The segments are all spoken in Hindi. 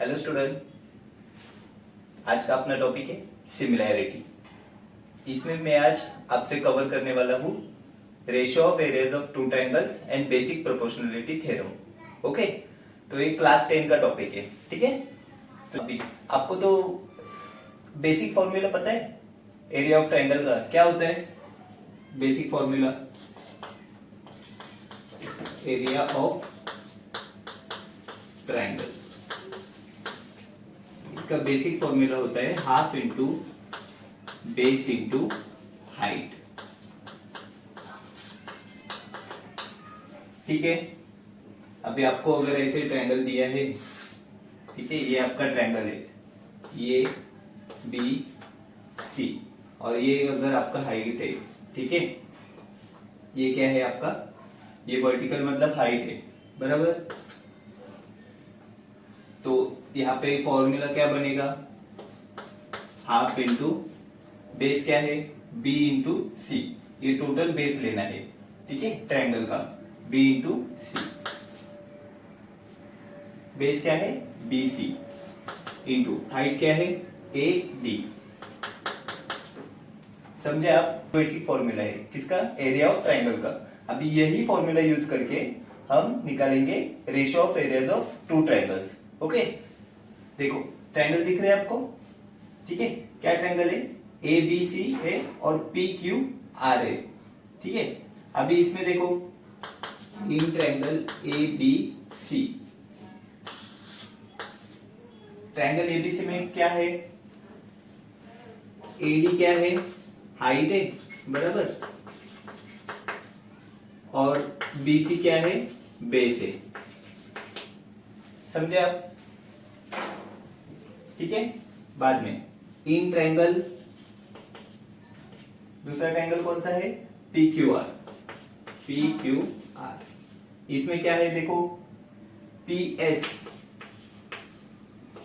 हेलो स्टूडेंट, आज का अपना टॉपिक है सिमिलैरिटी। इसमें मैं आज आपसे कवर करने वाला हूँ ratio of areas of two triangles and basic proportionality theorem. Okay, तो ये क्लास 10 का टॉपिक है। ठीक है, तो अभी आपको तो बेसिक फॉर्मूला पता है एरिया ऑफ ट्रायंगल का क्या होता है। Basic formula area of triangle, इसका बेसिक फॉर्मूला होता है half into base into height. ठीक है, अभी आपको अगर ऐसे ट्रायंगल दिया है, ठीक है, ये आपका ट्रायंगल है, ये बी सी, और ये अगर आपका हाइट है, ठीक है, ये क्या है आपका, ये वर्टिकल मतलब हाइट है, बराबर। तो यहाँ पे फॉर्मूला क्या बनेगा, हाफ इंटू बेस क्या है बी इंटू सी, ये टोटल बेस लेना है, ठीक है, ट्रायंगल का बी इंटू सी। बेस क्या है बी सी इंटू हाइट क्या है ए डी। समझे आप, बेसिक फॉर्मूला है किसका, एरिया ऑफ ट्रायंगल का। अभी यही फॉर्मूला यूज करके हम निकालेंगे ratio of areas of two triangles. Okay, देखो ट्रायंगल दिख रहे हैं आपको, ठीक है, क्या ट्रायंगल है, ए बी सी है और पी क्यू आर है। ठीक है, अभी इसमें देखो in triangle A B C, triangle ABC में क्या है, एडी क्या है, हाइट है, बराबर, और बीसी क्या है, बेस है। समझे आप, ठीक है। बाद में इन ट्रायंगल, दूसरा ट्रायंगल कौन सा है, P Q R, P Q R, इसमें क्या है देखो, पी एस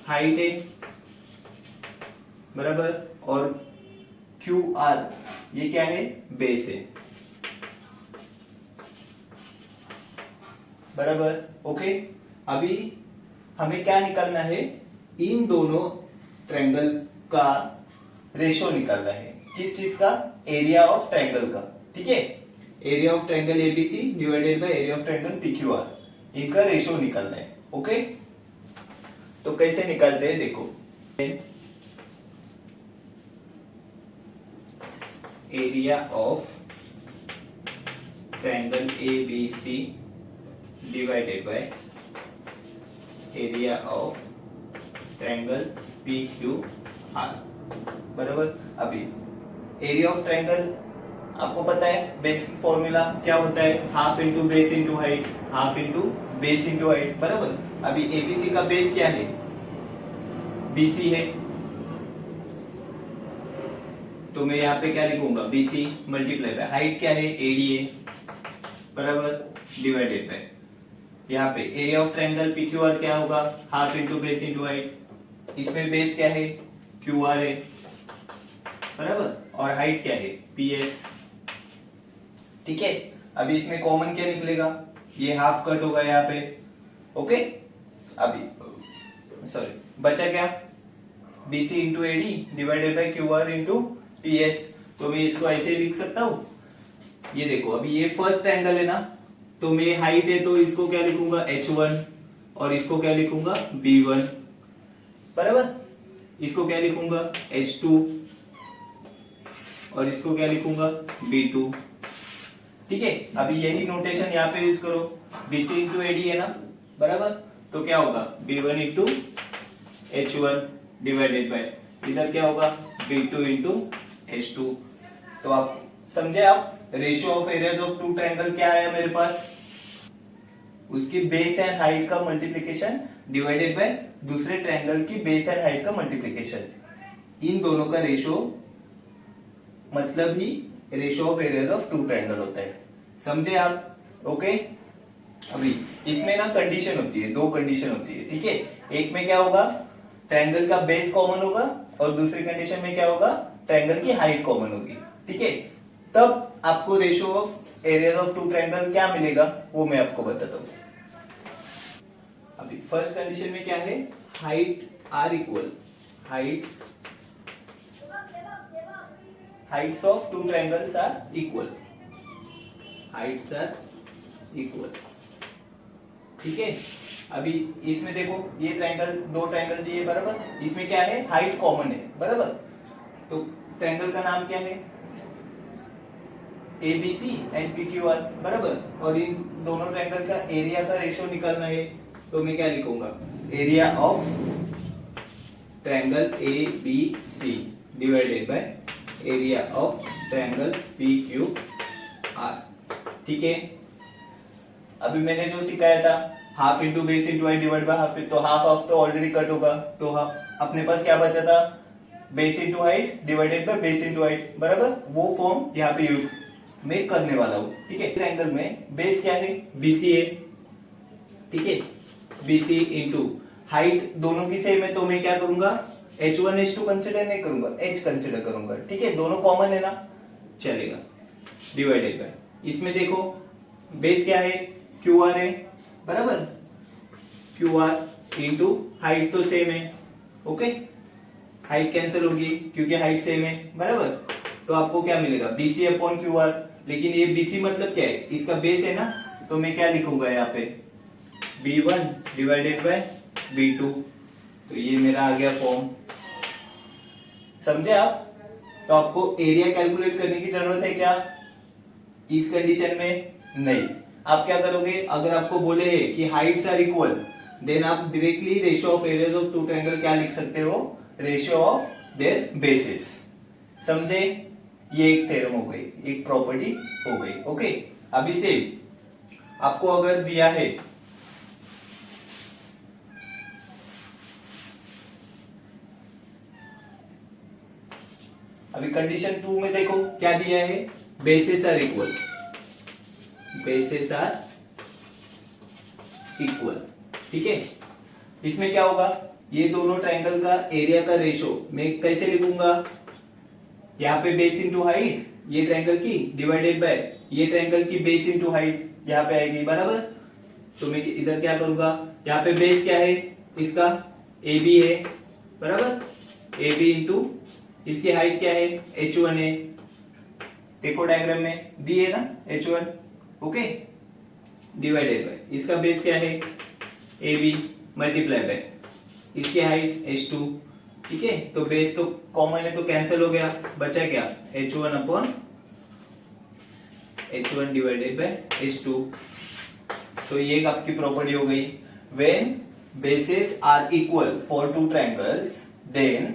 हाइट है, बराबर, और क्यू आर ये क्या है, बेस है, बराबर। ओके, अभी हमें क्या निकालना है, इन दोनों ट्रायंगल का रेशियो निकालना है। किस चीज का, एरिया ऑफ ट्रायंगल का। ठीक है, area of triangle ABC divided by area of triangle PQR, इनका रेशियो निकालना है। ओके, तो कैसे निकालते हैं देखो, area of triangle ABC divided by area of triangle P Q R, बराबर। अभी एरिया ऑफ ट्रायंगल आपको पता है, बेसिक फॉर्मूला क्या होता है, half into base into height, half into base into height, बराबर। अभी एबीसी का बेस क्या है, बीसी है, तो मैं यहाँ पे क्या लिखूंगा, बीसी मल्टीप्लाई बाय हाइट क्या है, एडी है, बराबर, डिवाइडेड बाय यहाँ पे area of triangle P Q R क्या होगा, half into base into height, इसमें बेस क्या है, क्यू आर है, बराबर, और हाइट क्या है, पी एस। ठीक है, अभी इसमें कॉमन क्या निकलेगा, ये हाफ कट होगा यहाँ पे। ओके, अभी सॉरी बचा क्या, BC into AD divided by Q R into P S. तो मैं इसको ऐसे लिख सकता हूं, ये देखो, अभी ये फर्स्ट ट्रायंगल है ना, तो मैं हाइट है तो इसको क्या लिखूंगा, h1, और इसको क्या लिखूंगा, b1, बराबर, इसको क्या लिखूंगा, h2, और इसको क्या लिखूंगा, b2। ठीक है, अभी यही नोटेशन यहाँ पे यूज करो, bc इंटू एडी है ना, बराबर, तो क्या होगा, b1 into h1 divided by, इधर क्या होगा, b2 इंटू h2। तो आप समझे, आप ratio of areas of two triangle क्या है मेरे पास, उसकी बेस एंड हाइट का मल्टीप्लिकेशन डिवाइडेड बाय दूसरे ट्रायंगल की बेस एंड हाइट का मल्टीप्लिकेशन, इन दोनों का रेशियो मतलब ही ratio of areas of two triangle होता है। समझे आप, ओके। अभी इसमें ना कंडीशन होती है, दो कंडीशन होती है, ठीक है। एक में क्या होगा, ट्रायंगल का बेस कॉमन होगा, और दूसरी कंडीशन में क्या होगा, ट्रायंगल की हाइट कॉमन होगी। ठीक है, तब आपको ratio of areas of two triangle क्या मिलेगा, वो मैं आपको बताता हूं। अभी फर्स्ट कंडीशन में क्या है, height are equal, heights of two triangles are equal, heights are equal. ठीक है, अभी इसमें देखो ये ट्रायंगल, दो ट्रायंगल दिए बराबर, इसमें क्या है, हाइट कॉमन है बराबर। तो ट्रायंगल का नाम क्या है, ABC एंड PQR बराबर। और इन दोनों ट्रायंगल का एरिया का रेशियो निकालना है, तो मैं क्या लिखूंगा, area of triangle ABC divided by area of triangle PQR। ठीक है, अभी मैंने जो सिखाया था half into base into height divide by half, तो हाफ ऑफ तो ऑलरेडी कट होगा, तो अपने पास क्या बचा था, base into height divided by base into height बराबर। वो फॉर्म यहाँ पे यूज मैं करने वाला हूँ। ठीक है, ट्रायंगल में बेस क्या है, BC है। ठीक है, BC इंटू हाइट दोनों की सेम है, तो मैं क्या करूंगा, H1 H2 कंसिडर नहीं करूंगा, H कंसिडर करूंगा। ठीक है, दोनों कॉमन है ना, चलेगा, डिवाइडेड बाय, इसमें देखो बेस क्या है, QR है बराबर, QR इंटू हाइट तो सेम है। ओके, हाइट कैंसिल होगी क्योंकि हाइट सेम है बराबर। तो आपको क्या मिलेगा, BC अपॉन QR। लेकिन ये BC मतलब क्या है, इसका बेस है ना, तो मैं क्या लिखूंगा यहाँ पे, B1 डिवाइडेड बाय B2। तो ये मेरा आ गया फॉर्म, समझे आप। तो आपको एरिया कैलकुलेट करने की जरूरत है क्या, इस कंडीशन में नहीं। आप क्या करोगे, अगर आपको बोले कि हाइट्स आर इक्वल, देन आप directly ratio of areas of two triangle क्या लिख सकते हो, रेशियो ऑफ देयर बेसिस। समझे, ये एक थ्योरम हो गई, एक प्रॉपर्टी हो गई। ओके, अभी से आपको अगर दिया है अभी कंडीशन 2 में देखो क्या दिया है, bases are equal, bases are equal. ठीक है, इसमें क्या होगा, ये दोनों ट्रायंगल का एरिया का रेशियो मैं कैसे लिखूंगा, यहाँ पे बेस इंटू हाइट ये ट्रायंगल की डिवाइडेड बाय ये ट्रायंगल की बेस इंटू हाइट यहाँ पे आएगी बराबर। तो मैं इधर क्या करूंगा, यहाँ पे बेस क्या है इसका, AB है बराबर, AB इंटू इसकी हाइट क्या है, H1 है। देखो डायग्राम में दी है ना H1। ओके, डिवाइडेड बाय इसका बेस क्या है, AB मल्टीप्लाई बाय इसकी हाइट H2। ठीक है, तो बेस तो कॉमन है तो कैंसिल हो गया, बचा क्या, H1 upon H1 divided by H2। तो ये आपकी प्रॉपर्टी हो गई, when bases are equal for two triangles, then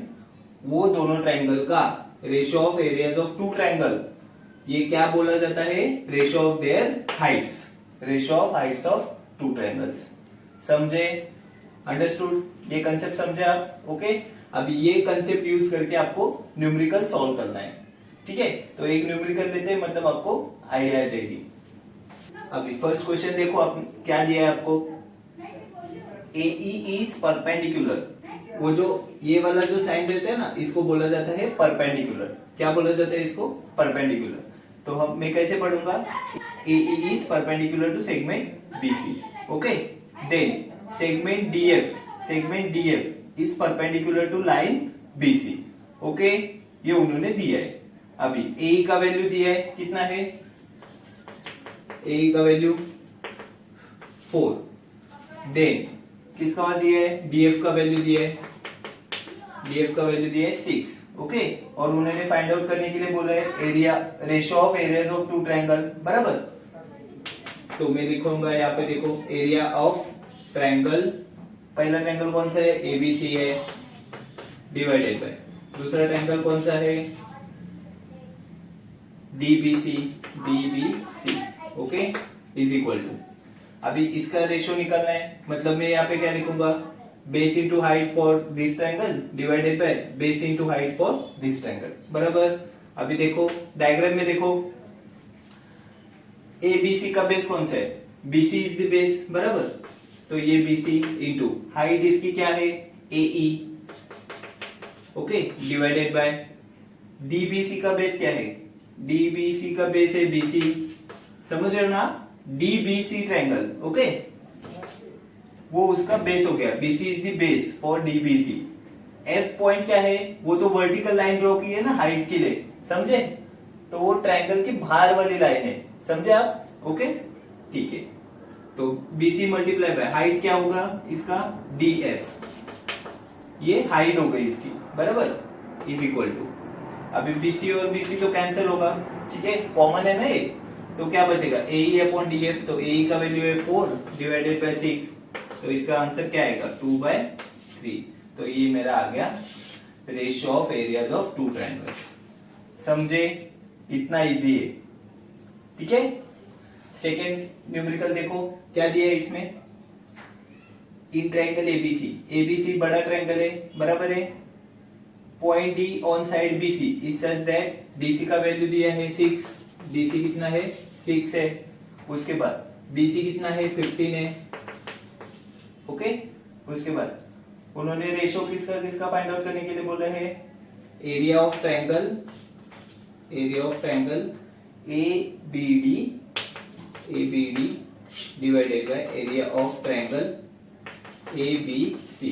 वो दोनों ट्रायंगल का ratio of areas of two triangle, ये क्या बोला जाता है, ratio of their heights, ratio of heights of two triangles. समझे, अंडरस्टूड, ये कंसेप्ट समझे आप। ओके, अभी ये कंसेप्ट यूज करके आपको न्यूमेरिकल सॉल्व करना है। ठीक है, तो एक न्यूमेरिकल लेते हैं, मतलब आपको आइडिया आ जाएगी। अभी फर्स्ट क्वेश्चन देखो, आप क्या दिया है आपको, AE इज परपेंडिकुलर। वो जो ये वाला जो साइन रहता है ना, इसको बोला जाता है परपेंडिकुलर। क्या बोला जाता है इसको, परपेंडिकुलर। तो हम मैं कैसे पढ़ूंगा, AE is perpendicular to segment BC। Okay, then segment DF is perpendicular to line BC। Okay, ये उन्होंने दिया है। अभी AE का वैल्यू दिया है, कितना है, AE का वैल्यू 4। देन किसका दिया है, DF का वैल्यू दिया है, DF का वैल्यू दिया है 6। ओके, और उन्होंने फाइंड आउट करने के लिए बोला है area, ratio of areas of two triangle बराबर। तो मैं लिखूंगा यहाँ पे, देखो एरिया ऑफ ट्रायंगल, पहला ट्रायंगल कौन सा है, ABC है, डिवाइडेड बाय दूसरा ट्रायंगल कौन सा है, DBC। Okay, is equal to, अभी इसका रेशियो निकालना है, मतलब मैं यहाँ पे क्या लिखूंगा, base into height for this triangle divided by base into height for this triangle बराबर। अभी देखो डायग्राम में देखो, ABC का बेस कौन सा है, BC इज द बेस बराबर। तो ये BC इंटू हाइट इसकी क्या है, AE। Okay, divided by DBC का बेस क्या है, DBC का बेस है BC। समझ रहे हो ना, DBC ट्रायंगल। ओके, वो उसका बेस हो गया, BC is the base for DBC. F point क्या है, वो तो वर्टिकल लाइन ड्रॉ की है ना हाइट के लिए, समझे? तो वो ट्रायंगल की बाहर वाली लाइन है, समझे आप? ओके, ठीक है। तो बीसी मल्टीप्लाई बाय हाइट क्या होगा इसका, डी एफ, ये हाइट हो गई इसकी, बराबर, इज इक्वल टू, अभी बीसी और बीसी तो कैंसिल होगा, ठीक है, कॉमन है ना ये, तो क्या बचेगा, ए अपॉन डी एफ, तो ए का वैल्यू है 4 डिवाइडेड बाय 6, तो इसका आंसर क्या आएगा 2/3। तो ये मेरा आ गया ratio of areas of two triangles. समझे? इतना इजी है, ठीक है। सेकेंड न्यूमेरिकल देखो क्या दिया है इसमें, इन ट्रायंगल एबीसी, एबीसी बड़ा ट्रायंगल है, बराबर है, point D on side BC is such that DC का वैल्यू दिया है 6, डीसी कितना है 6 है, उसके बाद बीसी कितना है 15 है, ओके। उसके बाद उन्होंने रेशियो किसका किसका फाइंड आउट करने के लिए बोला है, area of triangle, area of triangle ABD, ABD divided by area of triangle ABC,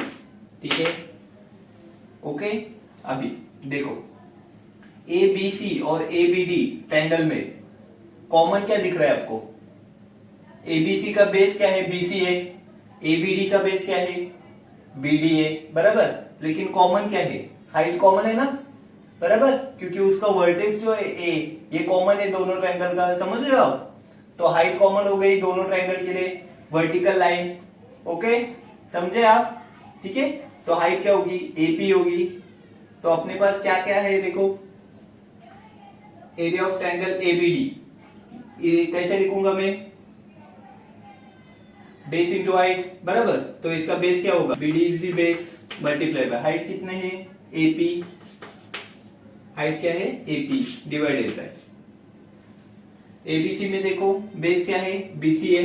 ठीक है, ओके। अभी देखो एबीसी और एबीडी ट्रायंगल में कॉमन क्या दिख रहा है आपको, एबीसी का बेस क्या है, बीसी है, एबीडी का बेस क्या है, बीडी है, बराबर, लेकिन कॉमन क्या है, हाइट कॉमन है ना, बराबर, क्योंकि उसका वर्टेक्स जो है ए, ये कॉमन है दोनों ट्रायंगल का, समझ रहे हो आप? तो हाइट कॉमन हो गई दोनों ट्रायंगल के लिए, वर्टिकल लाइन, ओके, समझे आप? ठीक है, तो हाइट क्या होगी, एपी होगी। तो अपने पास क्या क्या है देखो, एरिया ऑफ ट्रायंगल एबीडी, ये कैसे लिखूंगा मैं, बेस इंटू हाइट, बराबर, तो इसका बेस क्या होगा, BD is the base multiply by height कितने है, एपी, हाइट क्या है एपी डिवाइडेड बाय एबीसी में देखो बेस क्या है, बीसी है,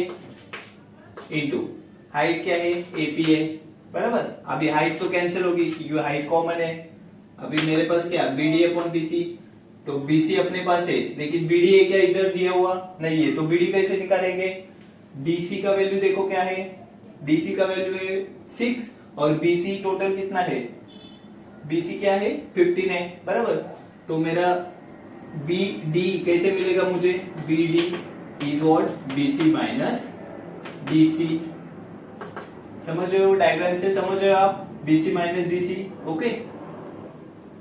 इंटू हाइट क्या है, एपी है, बराबर। अभी हाइट तो कैंसिल होगी क्योंकि हाइट कॉमन है। अभी मेरे पास क्या, बीडी अपॉन बीसी, तो बीसी अपने पास है लेकिन बीडी है क्या इधर दिया हुआ नहीं है, तो बीडी कैसे निकालेंगे, डीसी का वैल्यू देखो क्या है, डीसी का वैल्यू है 6 और बीसी टोटल कितना है, बीसी क्या है 15 है, बराबर। तो मेरा बी डी कैसे मिलेगा मुझे, B D is what, BC minus DC, समझ रहे हो, डायग्राम से समझ रहे हो आप, BC minus DC, okay.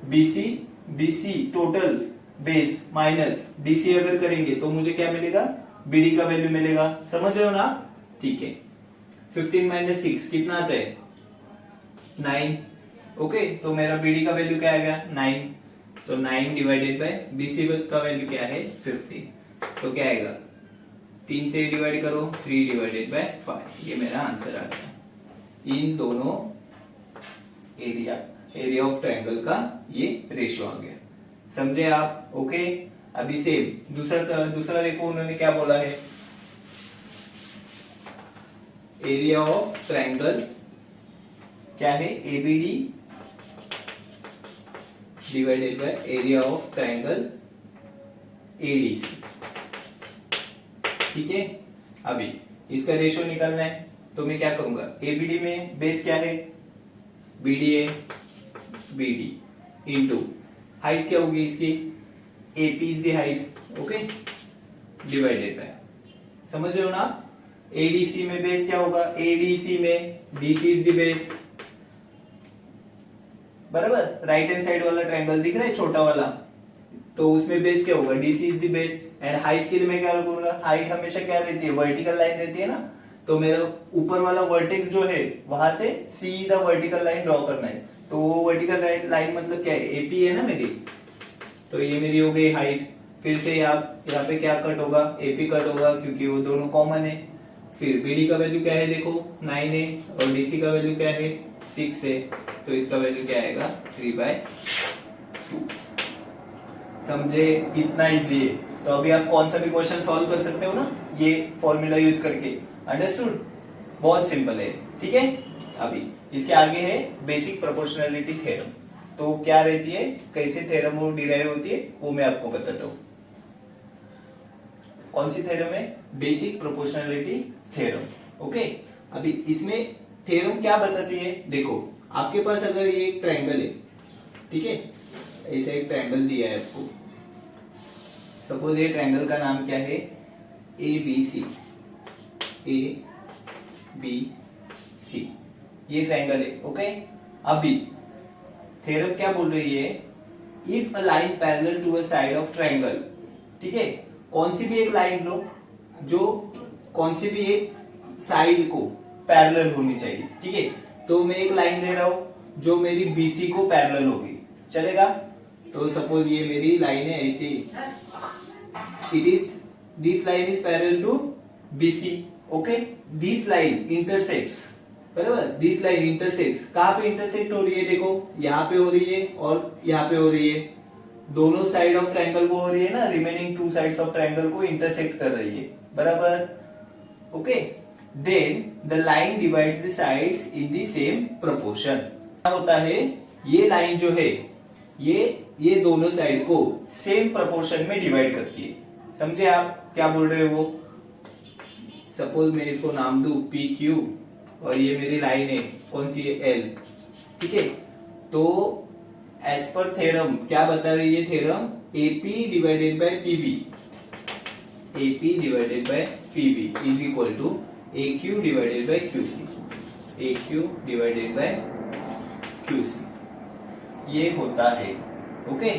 BC, BC total base minus DC अगर करेंगे तो मुझे क्या मिलेगा, बीडी का वैल्यू मिलेगा, समझ रहे हो ना, ठीक है। 15 माइनस 6 कितना आता है 9, ओके, तो मेरा बीडी का वैल्यू क्या आ गया 9, तो 9 डिवाइडेड बाय बीसी का वैल्यू क्या है 15, तो क्या आएगा 3 से डिवाइड करो, 3 डिवाइडेड बाय 5, ये मेरा आंसर आ गया। इन दोनों एरिया ऑफ ट्रायंगल का ये रेशियो आ गया, समझे आप, ओके। अभी सेम दूसरा देखो उन्होंने क्या बोला है, एरिया ऑफ ट्रायंगल क्या है ABD divided by area of triangle ADC, ठीक है। अभी इसका रेशियो निकालना है तो मैं क्या करूंगा, एबीडी में बेस क्या है, बीडी है, बीडी इंटू हाइट क्या होगी इसकी, AP is the height, okay, divided by, समझ रहे हो ना। एडीसी में बेस क्या होगा, एडीसी में डीसी इज द बेस, बराबर, राइट हैंड साइड वाला ट्रायंगल दिख रहा है छोटा वाला, तो उसमें बेस क्या होगा, DC is the base. And height के लिए मैं क्या रखूंगा, हाइट हमेशा क्या रहती है, वर्टिकल लाइन रहती है ना, तो मेरा ऊपर वाला वर्टेक्स जो है वहां से सीधा वर्टिकल लाइन ड्रॉ करना है, तो वो वर्टिकल लाइन मतलब क्या है, एपी है ना मेरी, तो ये मेरी हो गई हाइट। फिर से यहाँ पे क्या कट होगा, एपी कट होगा क्योंकि वो दोनों कॉमन है। फिर बीडी का वैल्यू क्या है देखो 9 है और डीसी का वैल्यू क्या है 6 है, तो इसका वैल्यू क्या आएगा 3/2, समझे, इतना इजी है। तो अभी आप कौन सा भी क्वेश्चन सॉल्व कर सकते हो ना ये फॉर्मूला यूज करके, अंडरस्टूड, बहुत सिंपल है, ठीक है। अभी इसके आगे है बेसिक प्रोपोर्शनैलिटी थ्योरम, तो क्या रहती है, कैसे थ्योरम वो डिराइव होती है वो मैं आपको बताता हूं। कौन सी थ्योरम है, बेसिक प्रोपोर्शनैलिटी थ्योरम, ओके। अभी इसमें थ्योरम क्या बताती है, देखो आपके पास अगर ये एक ट्रायंगल है, ठीक है, ऐसा एक ट्रायंगल दिया है आपको, सपोज ये ट्रायंगल का नाम क्या है, ए बी सी, ए बी सी, ये ट्रायंगल है, ओके। अभी थ्योरम क्या बोल रही है, if a line parallel to a side of triangle, ठीक है, कौन सी भी एक लाइन लो जो कौन सी भी एक साइड को पैरेलल होनी चाहिए, ठीक है। तो मैं एक लाइन ले रहा हूं जो मेरी बीसी को पैरेलल होगी, चलेगा। तो सपोज ये मेरी लाइन है ऐसी, it is this line is parallel to BC, okay. This line intersects, बराबर, दिस लाइन इंटरसेक्ट्स, कहां पे इंटरसेक्ट हो रही है, देखो यहाँ पे हो रही है और यहाँ पे हो रही है, दोनों साइड ऑफ ट्रायंगल को हो रही है ना, remaining two sides of triangle को इंटरसेक्ट कर रही है, बराबर, okay. Then the line divides the sides in the same proportion. क्या होता है, ये लाइन जो है ये दोनों साइड को सेम प्रोपोर्शन में डिवाइड करती है, समझे आप क्या बोल रहे हो वो। सपोज मैं इसको नाम दूं पी क्यू और ये मेरी लाइन है, कौन सी है, एल, ठीक है। तो एज पर थ्योरम क्या बता रही है theorem, AP divided by PB, AP divided by PB is equal to AQ divided by QC, AQ divided by QC, ये होता है, ओके।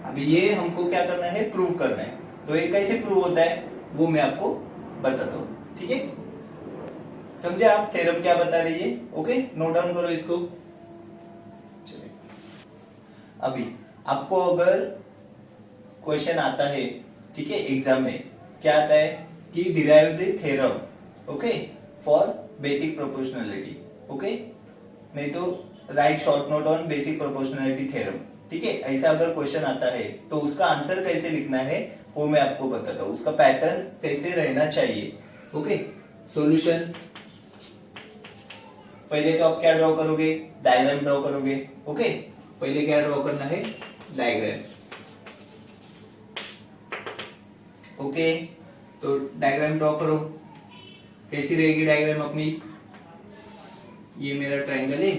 अभी ये हमको क्या करना है, प्रूव करना है। तो ये कैसे प्रूव होता है वो मैं आपको बताता हूं, ठीक है। समझे आप थ्योरम क्या बता रही है, ओके, नोट डाउन करो इसको। चलिए अभी आपको अगर क्वेश्चन आता है, ठीक है, एग्जाम में क्या आता है कि derive the theorem, okay, for basic proportionality, okay, नहीं तो right short note on basic proportionality theorem, ठीक है। ऐसा अगर क्वेश्चन आता है तो उसका आंसर कैसे लिखना है वो मैं आपको बताता हूं, उसका पैटर्न कैसे रहना चाहिए, ओके। सॉल्यूशन, पहले तो आप क्या ड्रॉ करोगे, डायग्राम ड्रॉ करोगे, ओके। पहले क्या ड्रॉ करना है, डायग्राम, ओके। तो डायग्राम ड्रॉ करो, कैसी रहेगी डायग्राम अपनी, ये मेरा ट्रायंगल है,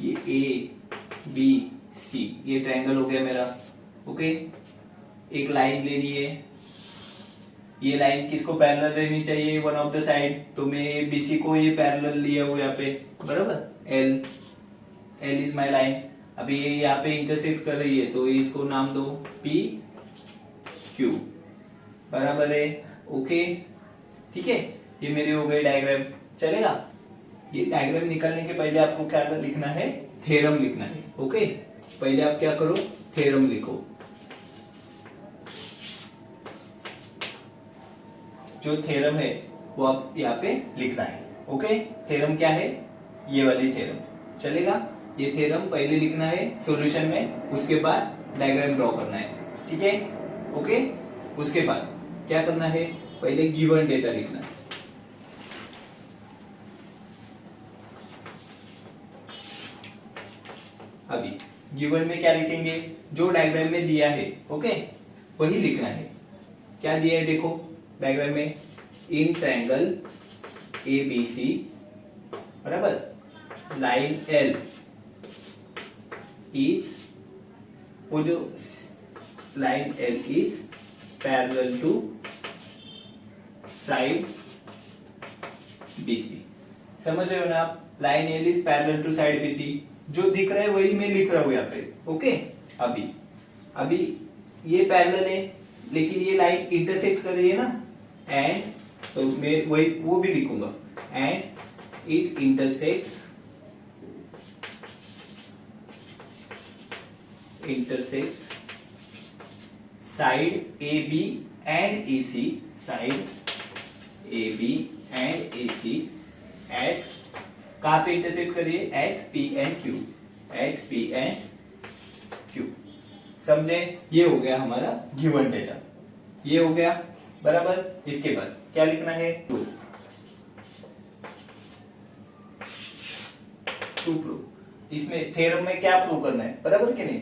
ये ए बी सी, ये ट्रायंगल हो गया मेरा, ओके। एक लाइन लेनी है, ये लाइन किसको पैरेलल रहनी चाहिए, वन ऑफ द साइड, तो मैं बीसी को ये पैरेलल लिया हूं यहाँ पे, बराबर, L, L is my line. अभी ये यहाँ पे इंटरसेक्ट कर रही है तो इसको नाम दो पी क्यू, बराबर है, ओके, ठीक है। ये मेरी हो गई डायग्राम, चलेगा। ये डायग्राम निकालने के पहले आपको क्या लिखना है, थ्योरम लिखना है, ओके। पहले आप क्या करो, थ्योरम लिखो, जो थ्योरम है वो आप यहाँ पे लिखना है, ओके। थ्योरम क्या है, ये वाली थ्योरम, चलेगा। ये थ्योरम पहले लिखना है सॉल्यूशन में, उसके बाद डायग्राम ड्रॉ करना है, ठीक है, ओके। उसके बाद क्या करना है, पहले गिवन डेटा लिखना है, अभी गिवन में क्या लिखेंगे, जो डायग्राम में दिया है, ओके, वही लिखना है। क्या दिया है देखो डायग्राम में, इन ट्रायंगल ABC, बराबर, लाइन L इज, वो जो line L is parallel to side BC, समझ रहे हो ना आप, line L is parallel to side BC, जो दिख रहा है वही मैं लिख रहा हूं यहाँ पे, ओके। अभी ये पैरेलल है लेकिन ये लाइन इंटरसेक्ट कर रही है ना, एंड तो मैं वही वो भी लिखूंगा, and it intersects side AB and AC, side AB and AC at, कहां पे इंटरसेक्ट करिए, at P and Q, at P and Q, समझे। ये हो गया हमारा गिवन डेटा, ये हो गया, बराबर। इसके बाद क्या लिखना है, टू प्रूव। इसमें थ्योरम में क्या प्रूव करना है, बराबर कि नहीं।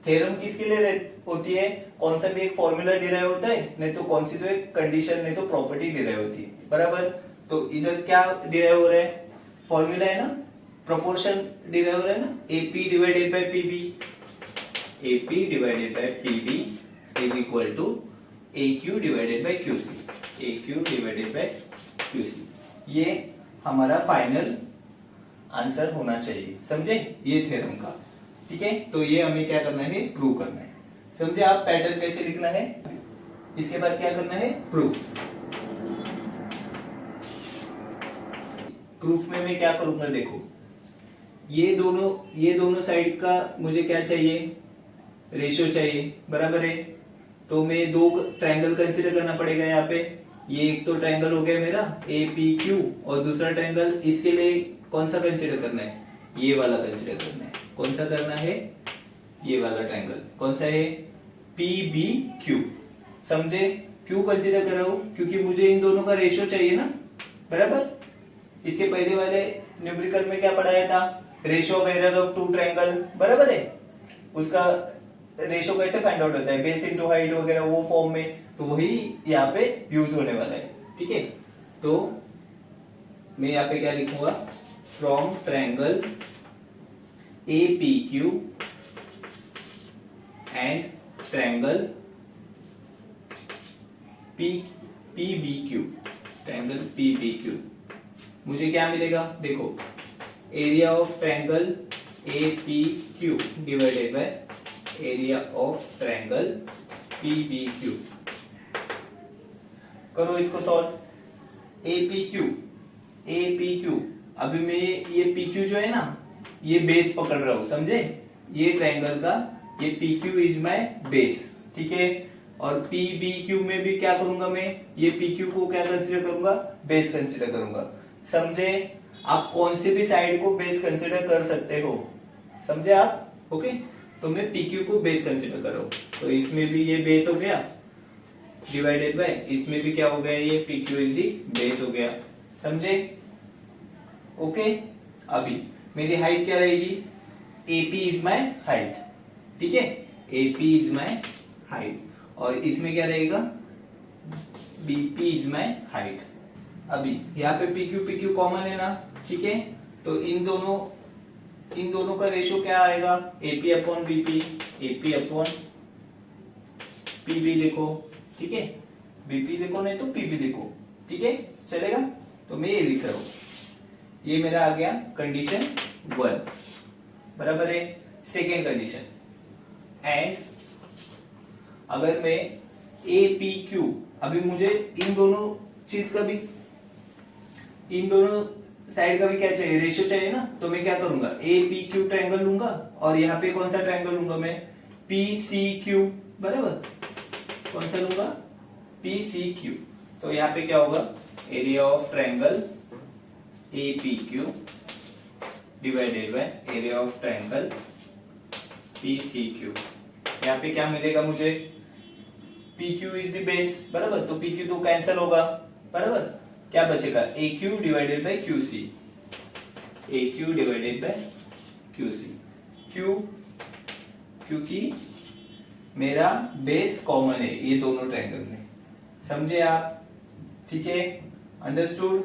थ्योरम किसके लिए होती है, कौन सा भी एक फॉर्मूला डिराइव होता है, नहीं तो कौन सी तो एक कंडीशन, नहीं तो प्रॉपर्टी डिराइव होती है, बराबर। तो इधर क्या डिराइव हो रहा है, फॉर्मूला है ना, प्रोपोर्शन डिराइव हो रहा है ना, AP divided by PB, AP divided by PB is equal to AQ divided by QC, AQ divided by QC। ये हमारा फाइनल आंसर होना चाहिए, समझे, ये थ्योरम का। ठीक है, तो ये हमें क्या करना है, प्रूव करना है। समझे आप पैटर्न कैसे लिखना है, इसके बाद क्या करना है, प्रूफ। प्रूफ में मैं क्या करूंगा, देखो ये दोनों साइड का मुझे क्या चाहिए, रेशियो चाहिए, बराबर है। तो मैं दो ट्रायंगल कंसीडर करना पड़ेगा यहाँ पे। ये एक तो ट्रायंगल हो गया मेरा APQ, और दूसरा ट्रायंगल, इसके लिए कौन सा कंसीडर करना है, ये वाला कंसीडर करना है। कौन सा करना है, ये वाला ट्रायंगल कौन सा है, PBQ। समझे, क्यों कंसीडर कर रहा हूं, क्योंकि मुझे इन दोनों का रेशियो चाहिए ना, बराबर। इसके पहले वाले न्यूमेरिकल में क्या पढ़ाया था, ratio of areas of two triangle, बराबर है। उसका रेशियो कैसे फाइंड आउट होता है, बेस इनटू हाइट वगैरह वो फॉर्म में, तो वही यहाँ पे यूज होने वाला है। ठीक है, तो मैं यहाँ पे क्या लिखूंगा, from triangle APQ and triangle PBQ, triangle PBQ मुझे क्या मिलेगा, देखो area of triangle APQ divided by area of triangle PBQ। करो इसको सॉल्व। APQ अभी मैं ये PQ जो है ना, ये बेस पकड़ रहा हूं, समझे, ये ट्रायंगल का ये PQ इज माय बेस। ठीक है, और PBQ में भी क्या करूंगा मैं, ये PQ को क्या कंसीडर करूंगा, बेस कंसीडर करूंगा। समझे, आप कौन से भी साइड को बेस कंसीडर कर सकते हो, समझे आप। ओके, तो मैं PQ को बेस कंसीडर कर रहा हूं, तो इसमें भी ये बेस हो गया डिवाइडेड बाय, इसमें भी क्या हो गया, ये PQ इन दी बेस हो गया, समझे। ओके, अभी मेरी हाइट क्या रहेगी, AP इज माय हाइट। ठीक है, AP इज माय हाइट, और इसमें क्या रहेगा, BP इज माय हाइट। अभी यहाँ पे PQ कॉमन है ना, ठीक है, तो इन दोनों का रेशियो क्या आएगा, AP upon BP, AP upon PB लिखो। ठीक है, BP लिखो नहीं तो PB लिखो, ठीक है, चलेगा। तो मैं ये लिख रहा हूं, ये मेरा आ गया कंडीशन 1, बराबर है। सेकेंड कंडीशन, एंड अगर मैं APQ, अभी मुझे इन दोनों चीज का भी, इन दोनों साइड का भी क्या चाहिए, रेशियो चाहिए ना, तो मैं क्या करूंगा, APQ ट्रायंगल लूंगा, और यहाँ पे कौन सा ट्रायंगल लूंगा मैं, PCQ, बराबर। कौन सा लूंगा, PCQ। तो यहाँ पे क्या होगा, area of triangle APQ divided by area of triangle PCQ। यहाँ पे क्या मिलेगा मुझे, PQ इज द बेस, बराबर, तो PQ तो कैंसिल होगा, बराबर। क्या बचेगा, AQ divided by QC, AQ divided by QC। क्यों, क्योंकि मेरा बेस कॉमन है ये दोनों ट्रायंगल में, समझे आप। ठीक है, अंडरस्टूड।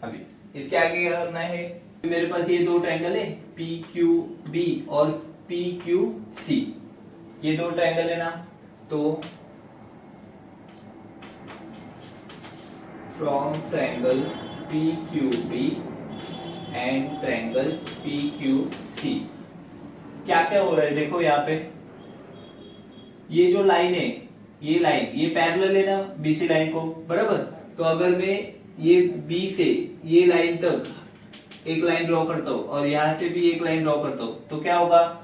अभी इसके आगे क्या करना है, मेरे पास ये दो ट्रायंगल है PQB और PQC, ये दो ट्रायंगल है ना, तो from triangle PQB and triangle PQC क्या क्या हो रहा है, देखो यहाँ पे ये जो लाइन है, ये लाइन ये पैरेलल है ना BC लाइन को, बराबर। तो अगर मैं ये B से ये लाइन तक एक लाइन ड्रॉ करता हूं, और यहां से भी एक लाइन ड्रॉ करता हूं, तो क्या होगा,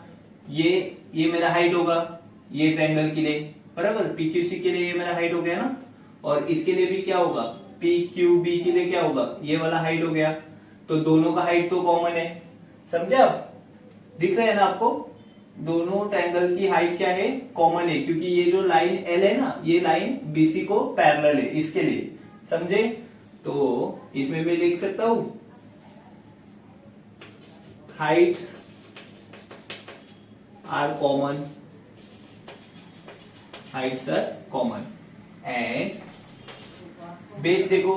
ये मेरा हाइट होगा, ये ट्रायंगल के लिए, बराबर। PQC के लिए ये मेरा हाइट हो गया ना, और इसके लिए भी क्या होगा, PQB के लिए क्या होगा, ये वाला हाइट हो गया। तो दोनों का हाइट तो कॉमन है, समझे आप, दिख रहा है ना आपको, दोनों ट्रायंगल की हाइट क्या है, कॉमन है, क्योंकि ये जो लाइन L है ना, ये लाइन BC को पैरेलल है, इसके लिए, समझे। तो इसमें मैं लिख सकता हूं, heights are common, heights are common, and base देखो,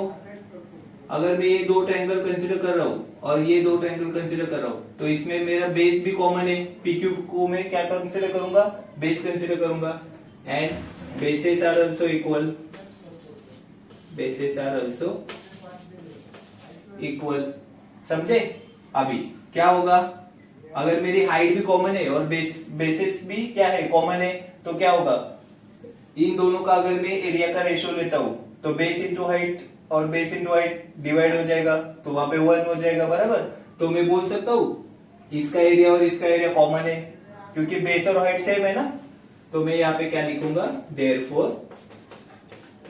अगर मैं ये दो ट्रायंगल कंसीडर कर रहा हूं और ये दो ट्रायंगल कंसीडर कर रहा हूं, तो इसमें मेरा बेस भी कॉमन है। PQ को मैं क्या कंसीडर करूंगा, बेस कंसीडर करूंगा। And bases are also equal, bases are also equal. समझे? अभी क्या होगा, अगर मेरी हाइट भी कॉमन है और बेसिस भी क्या है, कॉमन है, तो क्या होगा, इन दोनों का अगर मैं एरिया का रेशियो लेता हूं तो बेस इंटू हाइट और बेस इंटू हाइट डिवाइड हो जाएगा, तो वहां पे 1 हो जाएगा, बराबर। तो मैं बोल सकता हूं इसका एरिया और इसका एरिया कॉमन है, क्योंकि बेस और हाइट सेम है ना। तो मैं यहाँ पे क्या लिखूंगा, therefore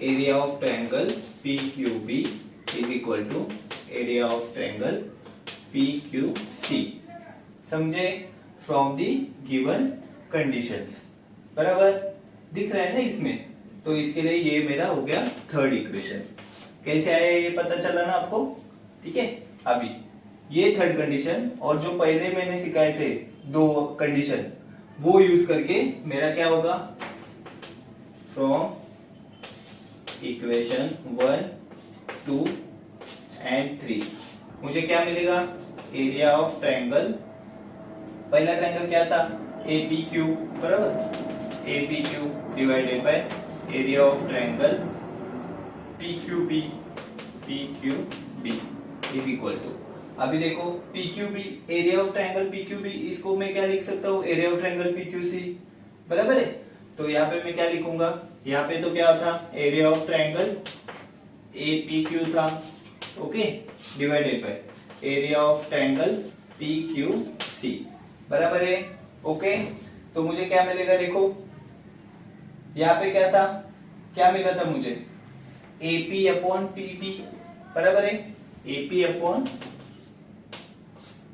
area of triangle PQB is equal to area of triangle PQC। समझे? फ्रॉम दी गिवन कंडीशंस, बराबर दिख रहा है ना इसमें। तो इसके लिए ये मेरा हो गया थर्ड इक्वेशन। कैसे आया ये पता चला ना आपको? ठीक है। अभी ये थर्ड कंडीशन और जो पहले मैंने सिखाए थे दो कंडीशन, वो यूज करके मेरा क्या होगा, फ्रॉम इक्वेशन 1, 2 एंड 3 मुझे क्या मिलेगा, एरिया ऑफ ट्रायंगल, पहला ट्रायंगल क्या था, APQ, बराबर, APQ divided by area of triangle PQB is equal to, अभी देखो PQB area of triangle PQB, इसको मैं क्या लिख सकता हूँ, एरिया ऑफ ट्रायंगल PQC, बराबर है। तो यहाँ पे मैं क्या लिखूंगा, यहाँ पे तो क्या था, एरिया ऑफ ट्रायंगल APQ था, okay, divided by area of triangle PQC, बराबर है, ओके। तो मुझे क्या मिलेगा, देखो यहाँ पे क्या था, क्या मिला था मुझे, AP अपॉन PB, बराबर है, AP अपॉन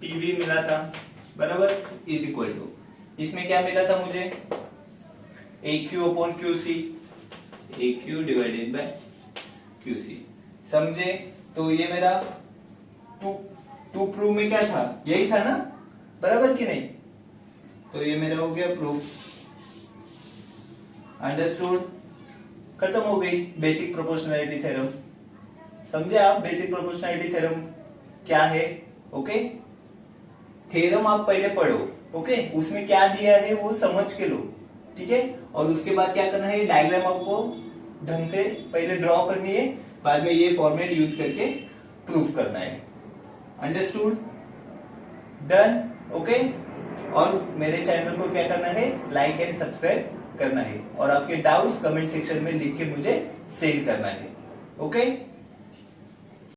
PB मिला था, बराबर, इज इक्वल टू, इसमें क्या मिला था मुझे, AQ upon QC, AQ divided by QC। समझे? तो ये मेरा टू प्रूव में क्या था, यही था ना, बराबर कि नहीं। तो ये मेरा हो गया प्रूफ, अंडरस्टूड, खत्म हो गई बेसिक प्रोपोर्शनैलिटी थ्योरम। समझे आप बेसिक प्रोपोर्शनैलिटी थ्योरम क्या है, ओके। थ्योरम आप पहले पढ़ो, ओके, उसमें क्या दिया है वो समझ के लो, ठीक है। और उसके बाद क्या करना है, डायग्राम आपको ढंग से पहले ड्रॉ करनी है, बाद में ये फॉर्मेट यूज करके प्रूफ करना है, अंडरस्टूड, डन, ओके। और मेरे चैनल को क्या करना है, लाइक एंड सब्सक्राइब करना है, और आपके डाउट्स कमेंट सेक्शन में लिख के मुझे सेंड करना है, ओके।